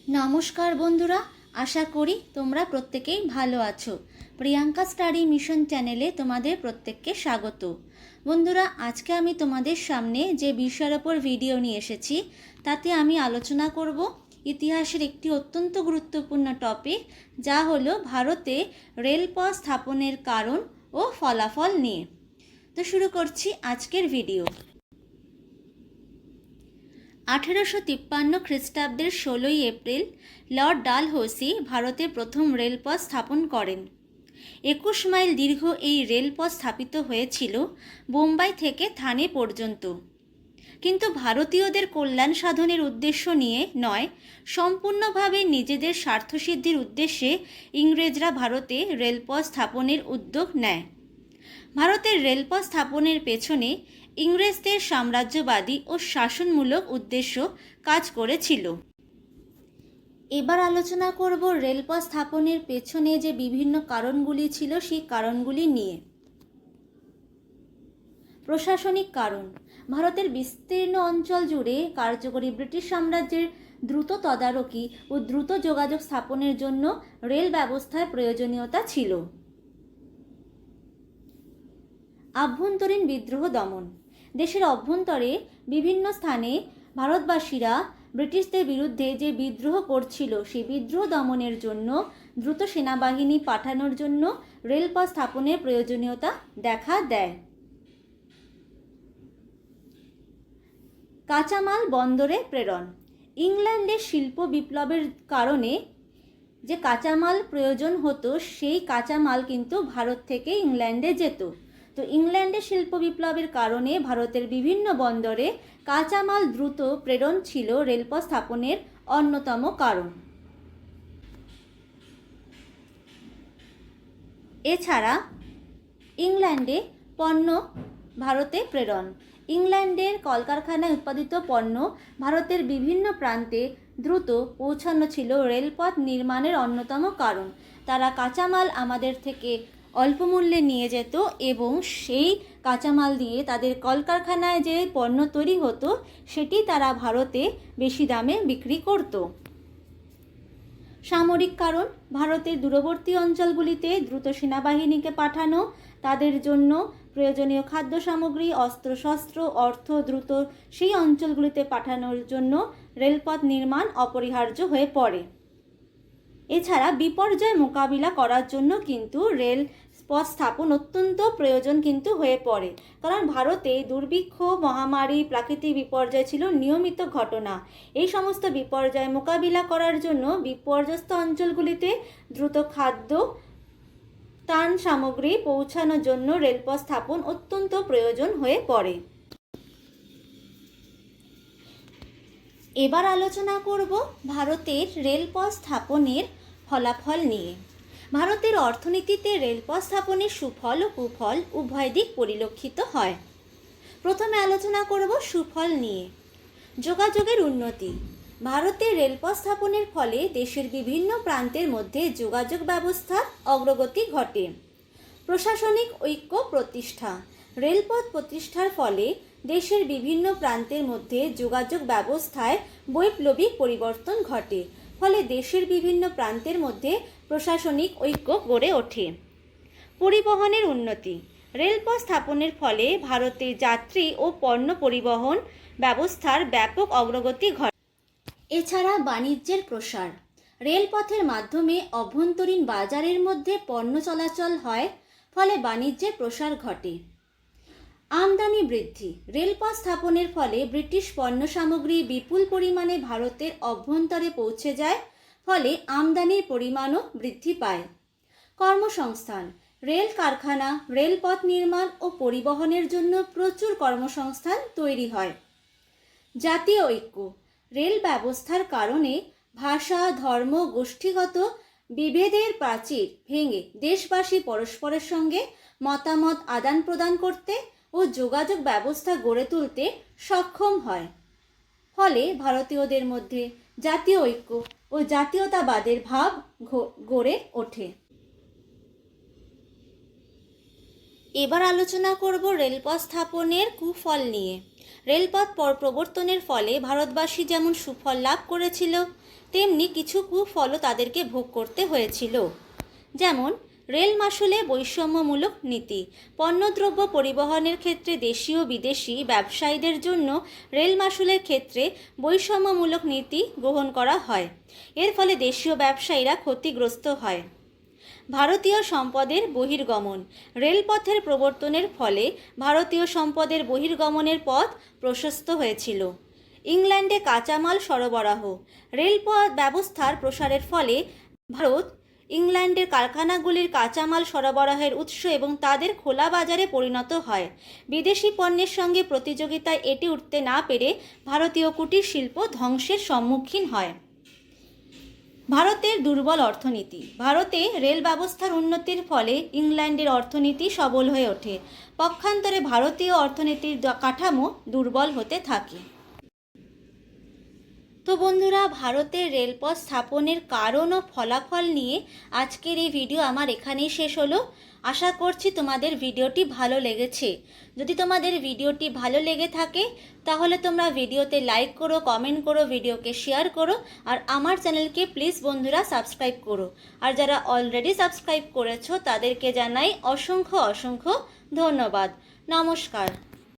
নমস্কার বন্ধুরা, আশা করি তোমরা প্রত্যেকেই ভালো আছো। প্রিয়াঙ্কা স্টাডি মিশন চ্যানেলে তোমাদের প্রত্যেককে স্বাগত। বন্ধুরা, আজকে আমি তোমাদের সামনে যে বিষয়ের ওপর ভিডিও নিয়ে এসেছি তাতে আমি আলোচনা করব ইতিহাসের একটি অত্যন্ত গুরুত্বপূর্ণ টপিক, যা হলো ভারতে রেলপথ স্থাপনের কারণ ও ফলাফল নিয়ে। তো শুরু করছি আজকের ভিডিও। 1853 খ্রিস্টাব্দের 16ই এপ্রিল লর্ড ডালহৌসি ভারতে প্রথম রেলপথ স্থাপন করেন। 21 মাইল দীর্ঘ এই রেলপথ স্থাপিত হয়েছিল বোম্বাই থেকে থানে পর্যন্ত, কিন্তু ভারতীয়দের কল্যাণ সাধনের উদ্দেশ্য নিয়ে নয়, সম্পূর্ণভাবে নিজেদের স্বার্থসিদ্ধির উদ্দেশ্যে ইংরেজরা ভারতে রেলপথ স্থাপনের উদ্যোগ নেয়। ভারতের রেলপথ স্থাপনের পেছনে ইংরেজদের সাম্রাজ্যবাদী ও শাসনমূলক উদ্দেশ্য কাজ করেছিল। এবার আলোচনা করব রেলপথ স্থাপনের পেছনে যে বিভিন্ন কারণগুলি ছিল সেই কারণগুলি নিয়ে। প্রশাসনিক কারণ। ভারতের বিস্তীর্ণ অঞ্চল জুড়ে কার্যকরী ব্রিটিশ সাম্রাজ্যের দ্রুত তদারকি ও দ্রুত যোগাযোগ স্থাপনের জন্য রেল ব্যবস্থার প্রয়োজনীয়তা ছিল। আভ্যন্তরীণ বিদ্রোহ দমন। দেশের অভ্যন্তরে বিভিন্ন স্থানে ভারতবাসীরা ব্রিটিশদের বিরুদ্ধে যে বিদ্রোহ করছিল, সেই বিদ্রোহ দমনের জন্য দ্রুত সেনাবাহিনী পাঠানোর জন্য রেলপথ স্থাপনের প্রয়োজনীয়তা দেখা দেয়। কাঁচামাল বন্দরে প্রেরণ। ইংল্যান্ডের শিল্প বিপ্লবের কারণে যে কাঁচামাল প্রয়োজন হতো, সেই কাঁচামাল কিন্তু ভারত থেকে ইংল্যান্ডে যেত। তো ইংল্যান্ডের শিল্প বিপ্লবের কারণে ভারতের বিভিন্ন বন্দরে কাঁচামাল দ্রুত প্রেরণ ছিল রেলপথ স্থাপনের অন্যতম কারণ। এছাড়া ইংল্যান্ডে পণ্য ভারতে প্রেরণ। ইংল্যান্ডের কলকারখানায় উৎপাদিত পণ্য ভারতের বিভিন্ন প্রান্তে দ্রুত পৌঁছানো ছিল রেলপথ নির্মাণের অন্যতম কারণ। তারা কাঁচামাল আমাদের থেকে অল্প মূল্যে নিয়ে যেত এবং সেই কাঁচামাল দিয়ে তাদের কলকারখানায় যে পণ্য তৈরি হতো সেটি তারা ভারতে বেশি দামে বিক্রি করত। সামরিক কারণ। ভারতের দূরবর্তী অঞ্চলগুলিতে দ্রুত সেনাবাহিনীকে পাঠানো, তাদের জন্য প্রয়োজনীয় খাদ্য সামগ্রী, অস্ত্রশস্ত্র, অর্থ দ্রুত সেই অঞ্চলগুলিতে পাঠানোর জন্য রেলপথ নির্মাণ অপরিহার্য হয়ে পড়ে। এছাড়া বিপর্যয় মোকাবিলা করার জন্য কিন্তু রেলপথ স্থাপন অত্যন্ত প্রয়োজন কিন্তু হয়ে পড়ে, কারণ ভারতে দুর্ভিক্ষ, মহামারী, প্রাকৃতিক বিপর্যয় ছিল নিয়মিত ঘটনা। এই সমস্ত বিপর্যয় মোকাবিলা করার জন্য বিপর্যস্ত অঞ্চলগুলিতে দ্রুত খাদ্য, ত্রাণ সামগ্রী পৌঁছানোর জন্য রেলপথ স্থাপন অত্যন্ত প্রয়োজন হয়ে পড়ে। এবার আলোচনা করব ভারতের রেলপথ স্থাপনের ফলাফল নিয়ে। ভারতের অর্থনীতিতে রেলপথ স্থাপনের সুফল ও কুফল উভয় দিক পরিলক্ষিত হয়। প্রথমে আলোচনা করব সুফল নিয়ে। যোগাযোগের উন্নতি। ভারতের রেলপথ স্থাপনের ফলে দেশের বিভিন্ন প্রান্তের মধ্যে যোগাযোগ ব্যবস্থার অগ্রগতি ঘটে। প্রশাসনিক ঐক্য প্রতিষ্ঠা। রেলপথ প্রতিষ্ঠার ফলে দেশের বিভিন্ন প্রান্তের মধ্যে যোগাযোগ ব্যবস্থায় বৈপ্লবিক পরিবর্তন ঘটে, ফলে দেশের বিভিন্ন প্রান্তের মধ্যে প্রশাসনিক ঐক্য গড়ে ওঠে। পরিবহনের উন্নতি। রেলপথ স্থাপনের ফলে ভারতে যাত্রী ও পণ্য পরিবহন ব্যবস্থার ব্যাপক অগ্রগতি ঘটে। এছাড়া বাণিজ্যের প্রসার। রেলপথের মাধ্যমে অভ্যন্তরীণ বাজারের মধ্যে পণ্য চলাচল হয়, ফলে বাণিজ্যের প্রসার ঘটে। আমদানি বৃদ্ধি। রেলপথ স্থাপনের ফলে ব্রিটিশ পণ্য সামগ্রী বিপুল পরিমাণে ভারতের অভ্যন্তরে পৌঁছে যায়, ফলে আমদানির পরিমাণও বৃদ্ধি পায়। কর্মসংস্থান। রেল কারখানা, রেলপথ নির্মাণ ও পরিবহনের জন্য প্রচুর কর্মসংস্থান তৈরি হয়। জাতীয় ঐক্য। রেল ব্যবস্থার কারণে ভাষা, ধর্ম, গোষ্ঠীগত বিভেদের প্রাচীর ভেঙে দেশবাসী পরস্পরের সঙ্গে মতামত আদান প্রদান করতে ও যোগাযোগ ব্যবস্থা গড়ে তুলতে সক্ষম হয়, ফলে ভারতীয়দের মধ্যে জাতীয় ঐক্য ও জাতীয়তাবাদের ভাব গড়ে ওঠে। এবার আলোচনা করব রেলপথ স্থাপনের কুফল নিয়ে। রেলপথ প্রবর্তনের ফলে ভারতবাসী যেমন সুফল লাভ করেছিল, তেমনি কিছু কুফলও তাদেরকে ভোগ করতে হয়েছিল। যেমন রেল মাশুলে বৈষম্যমূলক নীতি। পণ্যদ্রব্য পরিবহনের ক্ষেত্রে দেশীয় বিদেশি ব্যবসায়ীদের জন্য রেল মাশুলের ক্ষেত্রে বৈষম্যমূলক নীতি গ্রহণ করা হয়। এর ফলে দেশীয় ব্যবসায়ীরা ক্ষতিগ্রস্ত হয়। ভারতীয় সম্পদের বহির্গমন। রেলপথের প্রবর্তনের ফলে ভারতীয় সম্পদের বহির্গমনের পথ প্রশস্ত হয়েছিল। ইংল্যান্ডে কাঁচামাল সরবরাহ। রেলপথ ব্যবস্থার প্রসারের ফলে ভারত ইংল্যান্ডের কারখানাগুলির কাঁচামাল সরবরাহের উৎস এবং তাদের খোলা বাজারে পরিণত হয়। বিদেশি পণ্যের সঙ্গে প্রতিযোগিতায় এটি উঠতে না পেরে ভারতীয় কুটির শিল্প ধ্বংসের সম্মুখীন হয়। ভারতের দুর্বল অর্থনীতি। ভারতে রেল ব্যবস্থার উন্নতির ফলে ইংল্যান্ডের অর্থনীতি সবল হয়ে ওঠে। পক্ষান্তরে ভারতীয় অর্থনীতির কাঠামো দুর্বল হতে থাকে। তো বন্ধুরা, ভারতের রেলপথ স্থাপনের কারণ ও ফলাফল নিয়ে আজকের এই ভিডিও আমার এখানেই শেষ হলো। আশা করছি তোমাদের ভিডিওটি ভালো লেগেছে। যদি তোমাদের ভিডিওটি ভালো লেগে থাকে তাহলে তোমরা ভিডিওতে লাইক করো, কমেন্ট করো, ভিডিওকে শেয়ার করো, আর আমার চ্যানেলকে প্লিজ বন্ধুরা সাবস্ক্রাইব করো। আর যারা অলরেডি সাবস্ক্রাইব করেছো তাদেরকে জানাই অসংখ্য অসংখ্য ধন্যবাদ। নমস্কার।